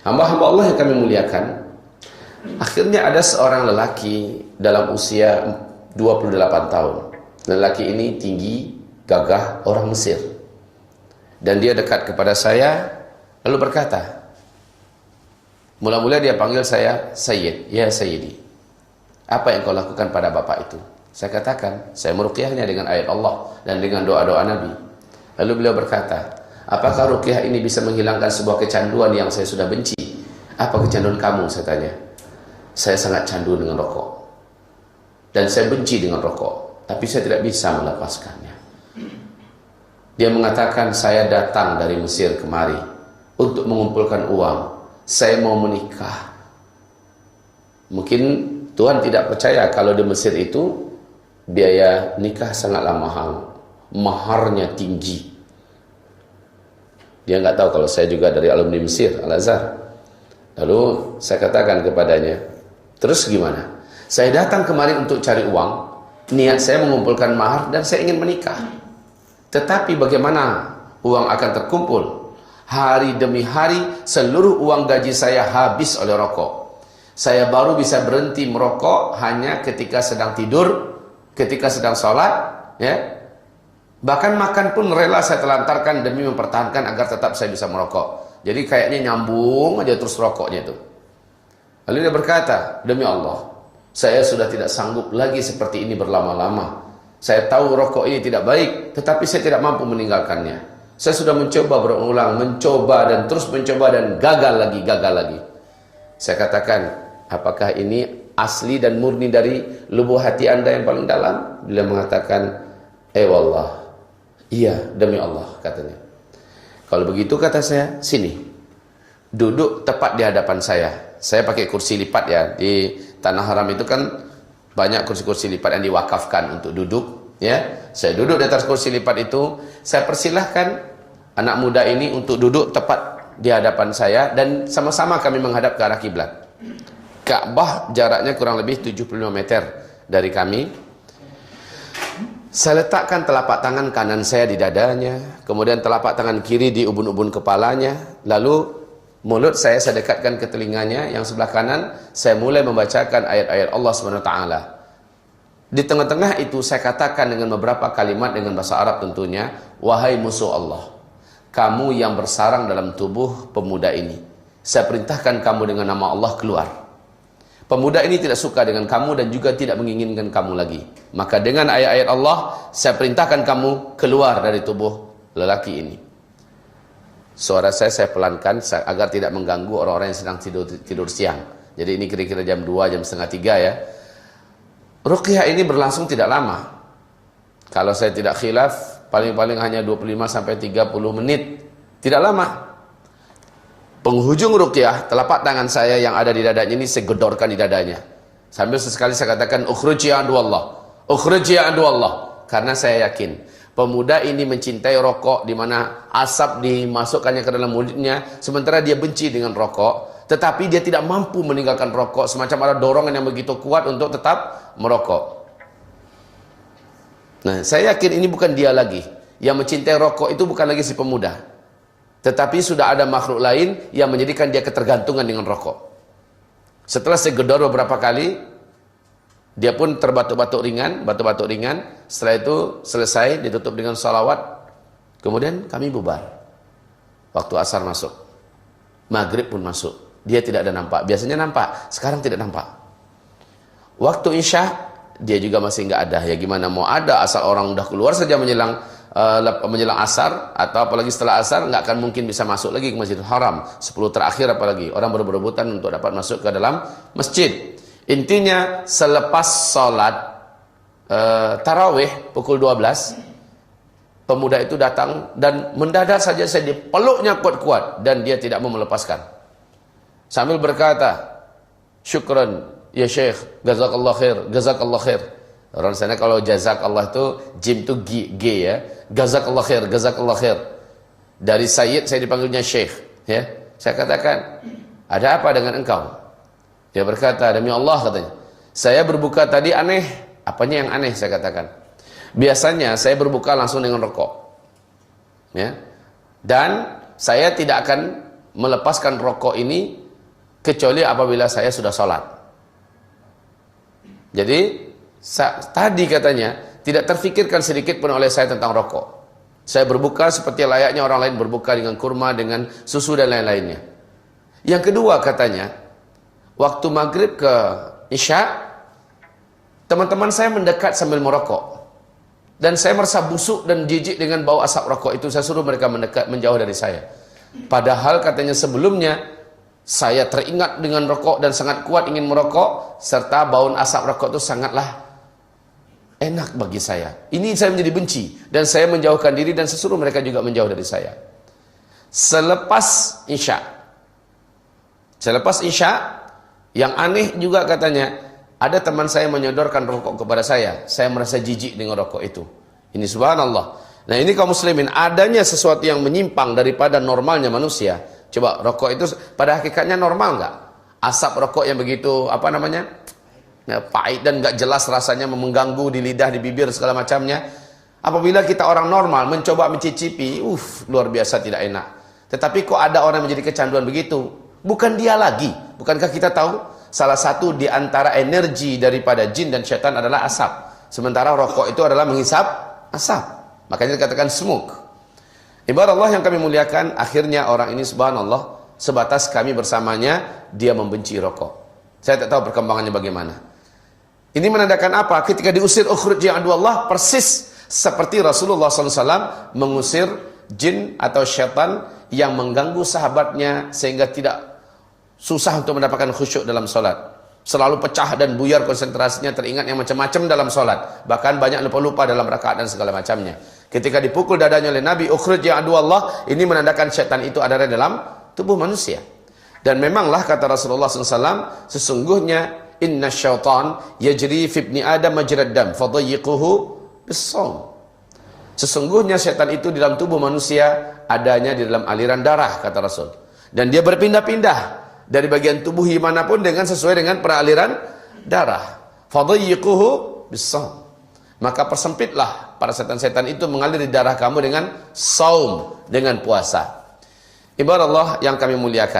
Hamba-hamba Allah yang kami muliakan, akhirnya ada seorang lelaki dalam usia 28 tahun. Lelaki ini tinggi, gagah, orang Mesir. Dan dia dekat kepada saya, lalu berkata, mula-mula dia panggil saya Sayyid, ya Sayyidi. Apa yang kau lakukan pada bapak itu? Saya katakan, saya meruqyahnya dengan ayat Allah dan dengan doa-doa Nabi. Lalu beliau berkata, apakah ruqyah ini bisa menghilangkan sebuah kecanduan yang saya sudah benci? Apa kecanduan kamu? Saya tanya. Saya sangat candu dengan rokok. Dan saya benci dengan rokok. Tapi saya tidak bisa melepaskannya. Dia mengatakan, saya datang dari Mesir kemari untuk mengumpulkan uang. Saya mau menikah. Mungkin Tuhan tidak percaya kalau di Mesir itu biaya nikah sangatlah mahal. Maharnya tinggi. Dia nggak tahu kalau saya juga dari alumni Mesir, Al-Azhar. Lalu saya katakan kepadanya, terus gimana? Saya datang kemari untuk cari uang. Niat saya mengumpulkan mahar dan saya ingin menikah. Tetapi bagaimana uang akan terkumpul? Hari demi hari seluruh uang gaji saya habis oleh rokok. Saya baru bisa berhenti merokok hanya ketika sedang tidur, ketika sedang sholat, ya. Bahkan makan pun rela saya telantarkan demi mempertahankan agar tetap saya bisa merokok. Jadi kayaknya nyambung aja terus rokoknya itu. Lalu dia berkata, demi Allah, saya sudah tidak sanggup lagi seperti ini berlama-lama. Saya tahu rokok ini tidak baik, tetapi saya tidak mampu meninggalkannya. Saya sudah mencoba berulang, mencoba dan terus mencoba dan gagal lagi. Saya katakan, apakah ini asli dan murni dari lubuk hati Anda yang paling dalam? Beliau mengatakan, wallah, iya demi Allah, katanya. Kalau begitu kata saya, sini, duduk tepat di hadapan saya. Saya pakai kursi lipat ya, di Tanah Haram itu kan banyak kursi-kursi lipat yang diwakafkan untuk duduk, ya. Saya duduk di atas kursi lipat itu, saya persilahkan anak muda ini untuk duduk tepat di hadapan saya dan sama-sama kami menghadap ke arah kiblat. Ka'bah jaraknya kurang lebih 75 meter dari kami. Saya letakkan telapak tangan kanan saya di dadanya, kemudian telapak tangan kiri di ubun-ubun kepalanya, lalu mulut saya dekatkan ke telinganya yang sebelah kanan, saya mulai membacakan ayat-ayat Allah SWT. Di tengah-tengah itu saya katakan dengan beberapa kalimat dengan bahasa Arab tentunya, wahai musuh Allah, kamu yang bersarang dalam tubuh pemuda ini, saya perintahkan kamu dengan nama Allah keluar. Pemuda ini tidak suka dengan kamu dan juga tidak menginginkan kamu lagi. Maka dengan ayat-ayat Allah, saya perintahkan kamu keluar dari tubuh lelaki ini. Suara saya pelankan agar tidak mengganggu orang-orang yang sedang tidur siang. Jadi ini kira-kira jam 2, jam setengah 3 ya. Ruqyah ini berlangsung tidak lama. Kalau saya tidak khilaf, paling-paling hanya 25-30 menit. Tidak lama. Penghujung ruqyah, telapak tangan saya yang ada di dadanya ini saya gedorkan di dadanya. Sambil sesekali saya katakan, ukhruj ya aduallah, ukhruj ya aduallah. Karena saya yakin, pemuda ini mencintai rokok di mana asap dimasukkannya ke dalam mulutnya, sementara dia benci dengan rokok, tetapi dia tidak mampu meninggalkan rokok, semacam ada dorongan yang begitu kuat untuk tetap merokok. Nah, saya yakin ini bukan dia lagi. Yang mencintai rokok itu bukan lagi si pemuda. Tetapi sudah ada makhluk lain yang menjadikan dia ketergantungan dengan rokok. Setelah saya gedor beberapa kali, dia pun terbatuk-batuk ringan, batuk-batuk ringan. Setelah itu selesai, ditutup dengan salawat. Kemudian kami bubar. Waktu asar masuk. Maghrib pun masuk. Dia tidak ada nampak. Biasanya nampak, sekarang tidak nampak. Waktu isya, dia juga masih nggak ada. Ya gimana mau ada, asal orang udah keluar saja menjelang asar, atau apalagi setelah asar nggak akan mungkin bisa masuk lagi ke Masjidil Haram. 10 terakhir apalagi orang berebut-rebutan untuk dapat masuk ke dalam masjid. Intinya selepas salat tarawih pukul 12, pemuda itu datang dan mendadak saja saya dipeluknya kuat-kuat dan dia tidak mau melepaskan. Sambil berkata, syukran ya Syekh, jazakallah khair, jazakallah khair. Orang sana kalau jazakallah itu jim itu G ya. Jazakallah khair, jazakallah khair. Dari Sayyid saya dipanggilnya Syekh, ya. Saya katakan, "Ada apa dengan engkau?" Dia berkata, "Demi Allah," katanya, "saya berbuka tadi aneh." Apanya yang aneh? Saya katakan. Biasanya saya berbuka langsung dengan rokok. Ya. Dan saya tidak akan melepaskan rokok ini kecuali apabila saya sudah sholat. Jadi tadi katanya tidak terfikirkan sedikit pun oleh saya tentang rokok. Saya berbuka seperti layaknya orang lain berbuka dengan kurma, dengan susu dan lain-lainnya. Yang kedua katanya, waktu maghrib ke isya, teman-teman saya mendekat sambil merokok. Dan saya merasa busuk dan jijik dengan bau asap rokok itu. Saya suruh mereka mendekat, menjauh dari saya. Padahal katanya sebelumnya, saya teringat dengan rokok dan sangat kuat ingin merokok. Serta bau asap rokok itu sangatlah enak bagi saya. Ini saya menjadi benci. Dan saya menjauhkan diri dan saya suruh mereka juga menjauh dari saya. Selepas isya, yang aneh juga katanya, ada teman saya menyodorkan rokok kepada saya. Saya merasa jijik dengan rokok itu. Ini subhanallah. Nah ini kaum muslimin, adanya sesuatu yang menyimpang daripada normalnya manusia. Coba rokok itu pada hakikatnya normal nggak? Asap rokok yang begitu pahit dan nggak jelas rasanya, mengganggu di lidah, di bibir segala macamnya. Apabila kita orang normal mencoba mencicipi, luar biasa tidak enak. Tetapi kok ada orang menjadi kecanduan begitu? Bukan dia lagi. Bukankah kita tahu? Salah satu di antara energi daripada jin dan syaitan adalah asap. Sementara rokok itu adalah menghisap asap. Makanya dikatakan smoke. Ibarat Allah yang kami muliakan, akhirnya orang ini subhanallah, sebatas kami bersamanya, dia membenci rokok. Saya tak tahu perkembangannya bagaimana. Ini menandakan apa? Ketika diusir ukhruj ya aduallah, persis seperti Rasulullah SAW mengusir jin atau syaitan yang mengganggu sahabatnya sehingga tidak susah untuk mendapatkan khusyuk dalam solat. Selalu pecah dan buyar konsentrasinya, teringat yang macam-macam dalam solat. Bahkan banyak lupa-lupa dalam rakaat dan segala macamnya. Ketika dipukul dadanya oleh Nabi, ukhruj ya aduallah, ini menandakan syaitan itu ada dalam tubuh manusia. Dan memanglah kata Rasulullah SAW, sesungguhnya inna syaitan yajri fi ibni adam majrad dam fadayyiquhu bis-shaum. Sesungguhnya syaitan itu di dalam tubuh manusia adanya di dalam aliran darah, kata Rasul. Dan dia berpindah-pindah dari bagian tubuh manapun dengan sesuai dengan peraliran darah. Fadayyiquhu bis-shaum. Maka persempitlah para setan-setan itu mengalir di darah kamu dengan saum, dengan puasa. Ibarat Allah yang kami muliakan.